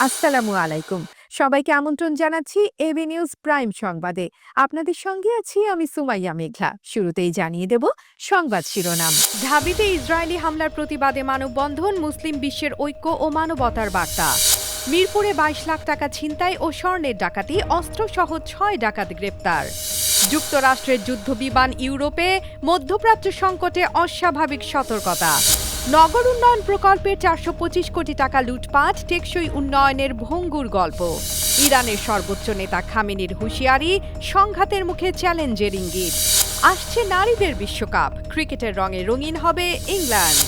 আসসালামু আলাইকুম। সবাইকে আমন্ত্রণ জানাচ্ছি এবি নিউজ প্রাইম সংবাদে। আপনাদের সঙ্গে আছি আমি সুমাইয়া মেঘলা। শুরুতেই জানিয়ে দেব সংবাদ শিরোনাম। ঢাবিতে ইসরায়েলি হামলার প্রতিবাদে মানববন্ধন, মুসলিম বিশ্বের ঐক্য ও মানবতার বার্তা। মিরপুরে ২২ লাখ টাকা ছিনতাই ও স্বর্ণের ডাকাতি, অস্ত্রসহ ৬ ডাকাত গ্রেপ্তার। যুক্তরাষ্ট্রের যুদ্ধবিমান ইউরোপে, মধ্যপ্রাচ্য সংকটে অস্বাভাবিক সতর্কতা। নগর উন্নয়ন প্রকল্পের ৪২৫ কোটি টাকা লুটপাট, টেকসই উন্নয়নের ভঙ্গুর গল্প। ইরানের সর্বোচ্চ নেতা খামেনির হুঁশিয়ারি, সংঘাতের মুখে চ্যালেঞ্জের ইঙ্গিত। আসছে নারীদের বিশ্বকাপ, ক্রিকেটের রঙে রঙিন হবে ইংল্যান্ড।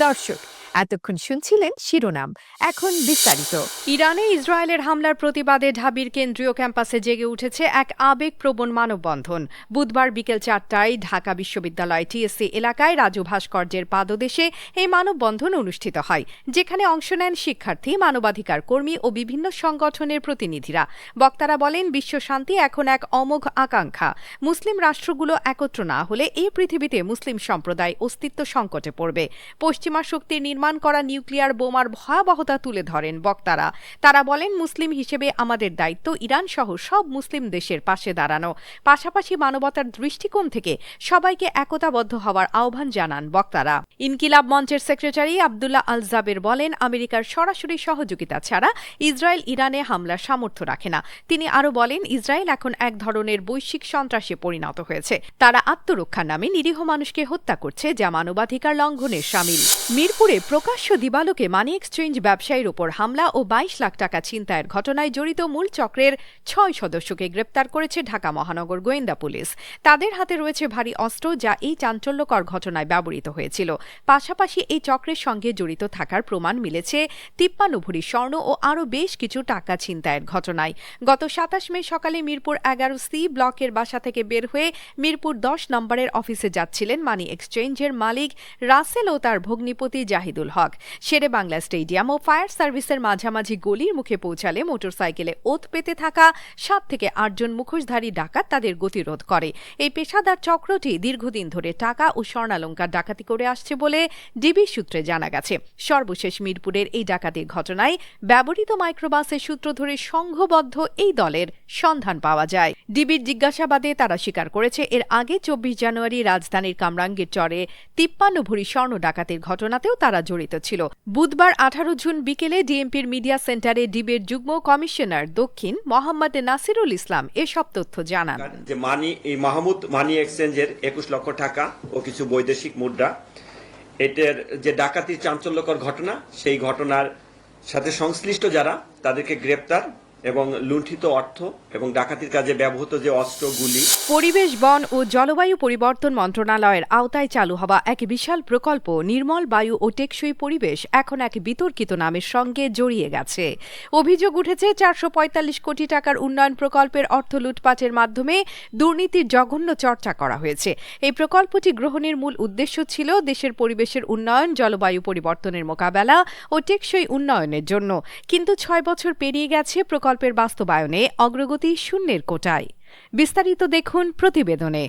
দর্শক, এতক্ষণ শুনছিলেন শিরোনাম, এখন বিস্তারিত। ইরানে ইসরায়েলের হামলার প্রতিবাদে ঢাবির কেন্দ্রীয় ক্যাম্পাসে জেগে উঠেছে এক আবেগপ্রবণ মানববন্ধন। বুধবার বিকেল ৪টায় ঢাকা বিশ্ববিদ্যালয় টিএসসি এলাকায় রাজু ভাস্কর্যের পাদদেশে এই মানববন্ধন অনুষ্ঠিত হয়, যেখানে অংশ নেন শিক্ষার্থী, মানবাধিকার কর্মী ও বিভিন্ন সংগঠনের প্রতিনিধিরা। বক্তারা বলেন, বিশ্ব শান্তি এখন এক অমোঘ আকাঙ্ক্ষা। মুসলিম রাষ্ট্রগুলো একত্র না হলে এই পৃথিবীতে মুসলিম সম্প্রদায় অস্তিত্ব সংকটে পড়বে। পশ্চিমা শক্তির নির্মাণ করা নিউক্লিয়ার বোমার ভয়াবহতা তুলে ধরেন বক্তারা। তারা বলেন, মুসলিম হিসেবে আমাদের দায়িত্ব ইরান সহ সব মুসলিম দেশের পাশে দাঁড়ানো। পাশাপাশি মানবতার দৃষ্টিকোণ থেকে সবাইকে একতাবদ্ধ হওয়ার আহ্বান জানান বক্তারা। ইনকিলাব মঞ্চের সেক্রেটারি আব্দুল্লাহ আল জাবের বলেন, আমেরিকার সরাসরি সহযোগিতা ছাড়া ইসরায়েল ইরানে হামলার সামর্থ্য রাখে না। তিনি আরও বলেন, ইসরায়েল এখন এক ধরনের বৈশ্বিক সন্ত্রাসে পরিণত হয়েছে। তারা আত্মরক্ষার নামে নিরীহ মানুষকে হত্যা করছে, যা মানবাধিকার লঙ্ঘনের শামিল। মিরপুরে প্রকাশ্য দিবালোকে মানি এক্সচেঞ্জ ব্যবসায়ীর ওপর হামলা ও ২২ লাখ টাকা ছিনতাইয়ের ঘটনায় জড়িত মূল চক্রের ৬ সদস্যকে গ্রেপ্তার করেছে ঢাকা মহানগর গোয়েন্দা পুলিশ। তাদের হাতে রয়েছে ভারী অস্ত্র, যা এই চাঞ্চল্যকর ঘটনায় ব্যবহৃত হয়েছিল। পাশাপাশি এই চক্রের সঙ্গে জড়িত থাকার প্রমাণ মিলেছে ৫৩ ভরি স্বর্ণ ও আরও বেশ কিছু টাকা ছিনতাইয়ের ঘটনায়। গত ২৭ মে সকালে মিরপুর ১১C ব্লকের বাসা থেকে বের হয়ে মিরপুর ১০ নম্বরের অফিসে যাচ্ছিলেন মানি এক্সচেঞ্জের মালিক রাসেল ও তার ভগ্নিপতি জাহিদুল হক। শেরে বাংলা স্টেডিয়াম ও ফায়ার সার্ভিসের মাঝামাঝি গলির মুখে পৌঁছালে মোটরসাইকেলে ওত পেতে থাকা ৭ থেকে ৮ জন মুখোশধারী ডাকাত তাদের গতিরোধ করে। এই পেশাদার চক্রটি দীর্ঘদিন ধরে টাকা ও স্বর্ণালংকার ডাকাতি করে আসছে বলে ডিবি সূত্রে জানা গেছে। সর্বশেষ মিরপুরের এই ডাকাতির ঘটনায় ব্যবহৃত মাইক্রোবাসের সূত্র ধরে সংঘবদ্ধ এই দলের সন্ধান পাওয়া যায়। ডিবির জিজ্ঞাসাবাদে তারা স্বীকার করেছে, এর আগে ২৪ জানুয়ারি রাজধানীর কামরাঙ্গীর চরে ৫৩ ভরি স্বর্ণ ডাকাতির ঘটনাতেও তারা জড়িত ছিল। বুধবার ১৮ জুন বিকেলে ডিএমপির মিডিয়া সেন্টারে ডিবির যুগ্ম কমিশনার দক্ষিণ মোহাম্মদ নাসিরুল ইসলাম এসব তথ্য জানান। যে মাহমুদ মানি এক্সচেঞ্জের ২১ লক্ষ টাকা ও কিছু বৈদেশিক মুদ্রা, এটার যে ডাকাতির চাঞ্চল্যকর ঘটনা, সেই ঘটনার সাথে সংশ্লিষ্ট যারা, তাদেরকে গ্রেপ্তার এবং লুণ্ঠিত অর্থ এবং ডাকাতির কাজে ব্যবহৃত যে অস্ত্রগুলি। পরিবেশ, বন ও জলবায়ু পরিবর্তন মন্ত্রণালয়ের আওতায় চালু হওয়া এক বিশাল প্রকল্প নির্মল বায়ু ও টেকসই পরিবেশ এখন এক বিতর্কিত নামের সঙ্গে জড়িয়ে গেছে। অভিযোগ উঠেছে, ৪৪৫ কোটি টাকার উন্নয়ন প্রকল্পের অর্থ লুটপাটের মাধ্যমে দুর্নীতির জঘন্য চর্চা করা হয়েছে। এই প্রকল্পটি গ্রহণের মূল উদ্দেশ্য ছিল দেশের পরিবেশের উন্নয়ন, জলবায়ু পরিবর্তনের মোকাবেলা ও টেকসই উন্নয়নের জন্য। কিন্তু ৬ বছর পেরিয়ে গেছে, প্রকল্পের বাস্তবায়নে অগ্রগতি শূন্যের কোটায়। বিস্তারিত দেখুন প্রতিবেদনে।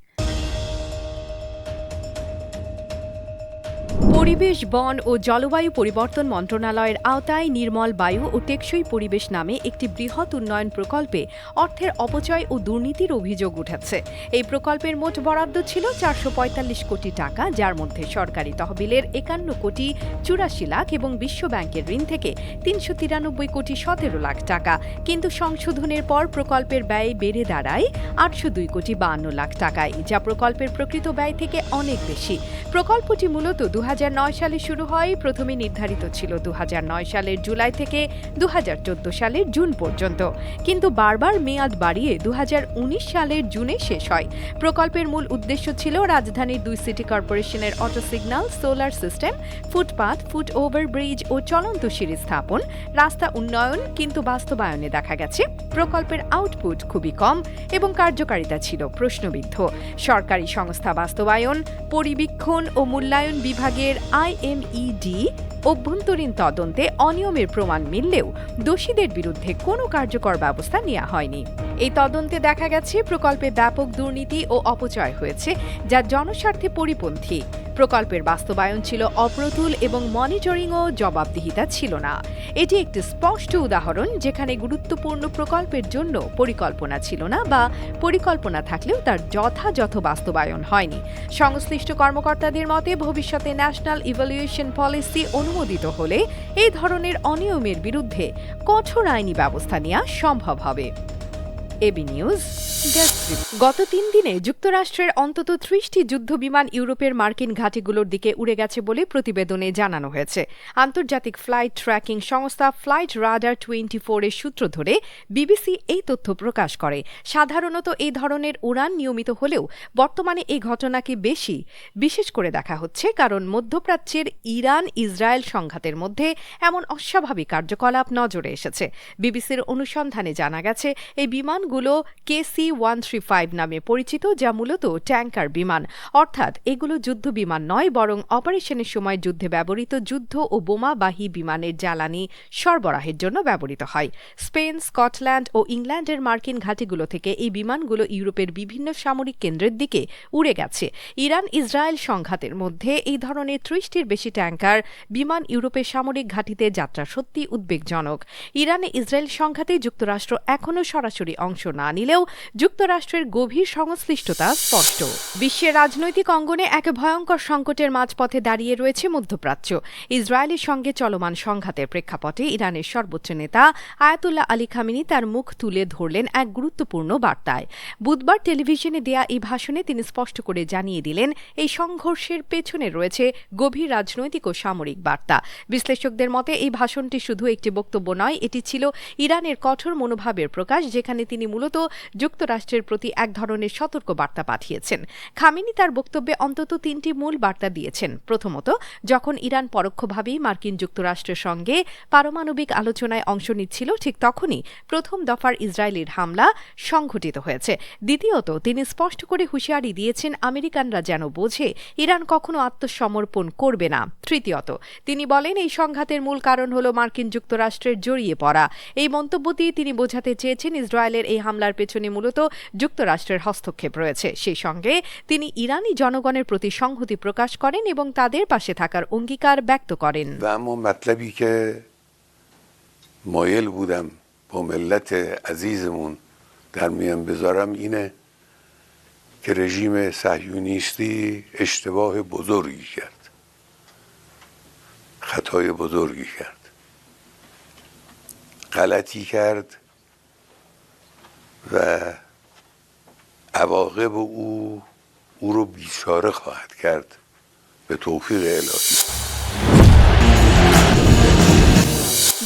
পরিবেশ, বন ও জলবায়ু পরিবর্তন মন্ত্রণালয়ের আওতায় নির্মল বায়ু ও টেকসই পরিবেশ নামে একটি বৃহৎ উন্নয়ন প্রকল্পে অর্থের অপচয় ও দুর্নীতির অভিযোগ উঠেছে। এই প্রকল্পের মোট বরাদ্দ ছিল ৪৪৫ কোটি টাকা, যার মধ্যে সরকারি তহবিলের ৫১ কোটি ৮৪ লাখ এবং বিশ্ব ব্যাংকের ঋণ থেকে ৩৯৩ কোটি ১৭ লাখ টাকা। কিন্তু সংশোধনের পর প্রকল্পের ব্যয় বেড়ে দাঁড়ায় ৮০২ কোটি ৫২ লাখ টাকায়, যা প্রকল্পের প্রকৃত ব্যয় থেকে অনেক বেশি। প্রকল্পটি মূলত ২০০৯ সালে শুরু হয়। প্রথমে নির্ধারিত ছিল ২০০৯ সালের জুলাই থেকে ২০১৪ সালের জুন পর্যন্ত, কিন্তু বারবার মেয়াদ বাড়িয়ে ২০১৯ সালের জুনে শেষ হয়। প্রকল্পের মূল উদ্দেশ্য ছিল রাজধানীর ২ সিটি কর্পোরেশনের auto signal, solar system, footpath, foot over bridge ও চলন্ত সিঁড়ি স্থাপন, রাস্তা উন্নয়ন। কিন্তু বাস্তবায়নে দেখা গেছে প্রকল্পের আউটপুট খুবই কম এবং কার্যকারিতা ছিল প্রশ্নবিদ্ধ। সরকারি সংস্থা বাস্তবায়ন, পরিবীক্ষণ ও মূল্যায়ন বিভাগের IMED অভ্যন্তরীণ তদন্তে অনিয়মের প্রমাণ মিললেও দোষীদের বিরুদ্ধে কোনো কার্যকর ব্যবস্থা নেওয়া হয়নি। এই তদন্তে দেখা গেছে প্রকল্পে ব্যাপক দুর্নীতি ও অপচয় হয়েছে, যা জনস্বার্থে পরিপন্থী। প্রকল্পের বাস্তবায়ন ছিল অপ্রতুল এবং মনিটরিং ও জবাবদিহিতা ছিল না। এটি একটি স্পষ্ট উদাহরণ যেখানে গুরুত্বপূর্ণ প্রকল্পের জন্য পরিকল্পনা ছিল না বা পরিকল্পনা থাকলেও তার যথাযথ বাস্তবায়ন হয়নি। সংশ্লিষ্ট কর্মকর্তাদের মতে ভবিষ্যতে ন্যাশনাল ইভ্যালুয়েশন পলিসি অনুমোদিত হলে এই ধরনের অনিয়মের বিরুদ্ধে কঠোর আইনি ব্যবস্থা নেওয়া সম্ভব হবে। AB news desk. গত 3 দিনে যুক্তরাষ্ট্রের অন্তত 30টি যুদ্ধবিমান ইউরোপের মার্কিন ঘাঁটিগুলোর দিকে উড়ে গেছে বলে প্রতিবেদনে জানানো হয়েছে। আন্তর্জাতিক ফ্লাইট ট্র্যাকিং সংস্থা ফ্লাইট রাডার 24 এর সূত্র ধরে বিবিসি এই তথ্য প্রকাশ করে। সাধারণত এই ধরনের উড়ান নিয়মিত হলেও বর্তমানে এই ঘটনাকে বিশেষ করে দেখা হচ্ছে কারণ মধ্যপ্রাচ্যের ইরান ইসরায়েল সংঘাতের মধ্যে এমন অস্বাভাবিক কার্যকলাপ নজরে এসেছে। বিবিসির অনুসন্ধানে জানা গেছে এই বিমানগুলো KC-135 নামে পরিচিত, যা মূলত ট্যাঙ্কার বিমান, অর্থাৎ এগুলো যুদ্ধ বিমান নয় বরং অপারেশনের সময় যুদ্ধে ব্যবহৃত যুদ্ধ ও বোমাবাহী বিমানের জ্বালানি সরবরাহের জন্য ব্যবহৃত হয়। স্পেন, স্কটল্যান্ড ও ইংল্যান্ডের মার্কিন ঘাঁটিগুলো থেকে এই বিমানগুলো ইউরোপের বিভিন্ন সামরিক কেন্দ্রের দিকে উড়ে গেছে। ইরান ইসরায়েল সংঘাতের মধ্যে এই ধরনের 30টির বেশি ট্যাঙ্কার বিমান ইউরোপের সামরিক ঘাঁটিতে যাত্রা সত্যি উদ্বেগজনক। ইরানে ইসরায়েল সংঘাতে যুক্তরাষ্ট্র এখনও সরাসরি অংশ না নিলেও যুক্তরাষ্ট্রের গভীর সংশ্লিষ্টতা স্পষ্ট। বিশ্বের রাজনৈতিক অঙ্গনে এক ভয়ঙ্কর সংকটের মাঝপথে দাঁড়িয়ে রয়েছে মধ্যপ্রাচ্য। ইসরায়েলের সঙ্গে চলমান সংঘাতের প্রেক্ষাপটে ইরানের সর্বোচ্চ নেতা আয়াতুল্লাহ আলী খামেনি তার মুখ তুলে ধরলেন এক গুরুত্বপূর্ণ বার্তায়। বুধবার টেলিভিশনে দেয়া এই ভাষণে তিনি স্পষ্ট করে জানিয়ে দিলেন এই সংঘর্ষের পেছনে রয়েছে গভীর রাজনৈতিক ও সামরিক বার্তা। বিশ্লেষকদের মতে এই ভাষণটি শুধু একটি বক্তব্য নয়, এটি ছিল ইরানের কঠোর মনোভাবের প্রকাশ, যেখানে তিনি মূলত যুক্তরাষ্ট্রের প্রতি এক ধরনের সতর্ক বার্তা পাঠিয়েছেন। খামেনি তার বক্তব্যে অন্তত 3টি মূল বার্তা দিয়েছেন। প্রথমত, যখন ইরান পরোক্ষভাবেই মার্কিন যুক্তরাষ্ট্রের সঙ্গে পারমাণবিক আলোচনায় অংশ নিচ্ছিল, ঠিক তখনই প্রথম দফার ইসরায়েলের হামলা সংঘটিত হয়েছে। দ্বিতীয়ত, তিনি স্পষ্ট করে হুঁশিয়ারি দিয়েছেন আমেরিকানরা যেন বোঝে ইরান কখনো আত্মসমর্পণ করবে না। তৃতীয়ত, তিনি বলেন এই সংঘাতের মূল কারণ হল মার্কিন যুক্তরাষ্ট্রের জড়িয়ে পড়া। এই মন্তব্য দিয়ে তিনি বোঝাতে চেয়েছেন ইসরায়েলের এই হামলার পেছনে মূলত যুক্তরাষ্ট্রের হস্তক্ষেপ রয়েছে। সেই সঙ্গে তিনি ইরানি জনগণের প্রতি সংহতি প্রকাশ করেন এবং তাদের পাশে থাকার অঙ্গীকার ব্যক্ত করেন। مطلبی که مایل بودم با ملت عزیزمون در میان بذارم اینه که رژیم صهیونیستی اشتباه بزرگی کرد، خطای بزرگی کرد، غلطی کرد و عواقب او رو بیچاره خواهد کرد به توفیق الهی।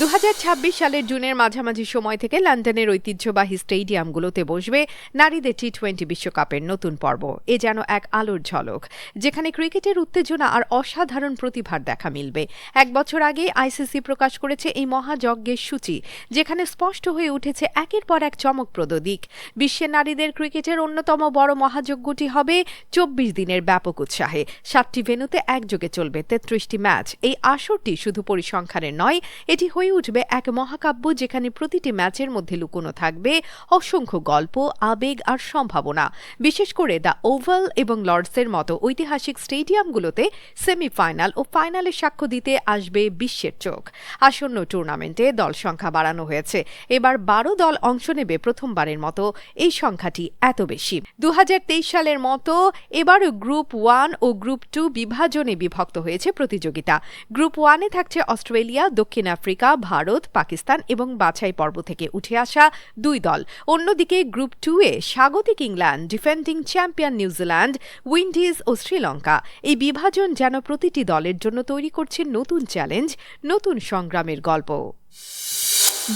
2026 সালের জুনের মাঝামাঝি সময় থেকে লন্ডনের ঐতিহ্যবাহী স্টেডিয়ামগুলোতে বসবে নারীদের টি-20 বিশ্বকাপের নতুন পর্ব। এ যেন এক আলোর ঝলক, যেখানে ক্রিকেটের উত্তেজনা আর অসাধারণ প্রতিভার দেখা মিলবে। 1 বছর আগে আইসিসি প্রকাশ করেছে এই মহাযজ্ঞের সূচি, যেখানে স্পষ্ট হয়ে উঠেছে একের পর এক চমকপ্রদ দিক। বিশ্বের নারীদের ক্রিকেটের অন্যতম বড় মহাযজ্ঞটি হবে 24 দিনের ব্যাপক উৎসাহে। 7টি ভেন্যুতে একযোগে চলবে 33টি ম্যাচ। এই আসরটি শুধু পরিসংখ্যানের নয়, এটি হয়ে উঠবে এক মহাকাব্য, যেখানে প্রতিটি ম্যাচের মধ্যে লুকোনো থাকবে অসংখ্য গল্প, আবেগ আর সম্ভাবনা। বিশেষ করে দ্য ওভাল এবং লর্ডসের মতো ঐতিহাসিক স্টেডিয়ামগুলোতে সেমিফাইনাল ও ফাইনালে সাক্ষ্য দিতে আসবে বিশ্বের চোখ। আসন্ন টুর্নামেন্টে দল সংখ্যা বাড়ানো হয়েছে। এবার 12 দল অংশ নেবে প্রথমবারের মতো। এই সংখ্যাটি এত বেশি। 2023 সালের মতো এবারও গ্রুপ 1 ও গ্রুপ 2 বিভাজনে বিভক্ত হয়েছে প্রতিযোগিতা। গ্রুপ 1-এ থাকছে অস্ট্রেলিয়া, দক্ষিণ আফ্রিকা, ভারত, পাকিস্তান এবং বাছাই পর্ব থেকে উঠে আসা 2 দল। অন্যদিকে গ্রুপ 2-এ স্বাগতিক England, defending champion New Zealand, Windies ও শ্রীলঙ্কা। এই বিভাজন যেন প্রতিটি দলের জন্য তৈরি করছে নতুন চ্যালেঞ্জ, নতুন সংগ্রামের গল্প।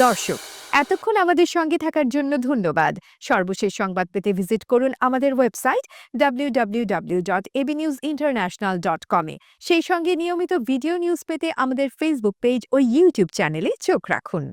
দর্শক, এতক্ষণ আমাদের সঙ্গে থাকার জন্য ধন্যবাদ। সর্বশেষ সংবাদ পেতে ভিজিট করুন আমাদের ওয়েবসাইট www.abnewsinternational.com এ। সেই সঙ্গে নিয়মিত ভিডিও নিউজ পেতে আমাদের ফেসবুক পেজ ও ইউটিউব চ্যানেলে চোখ রাখুন।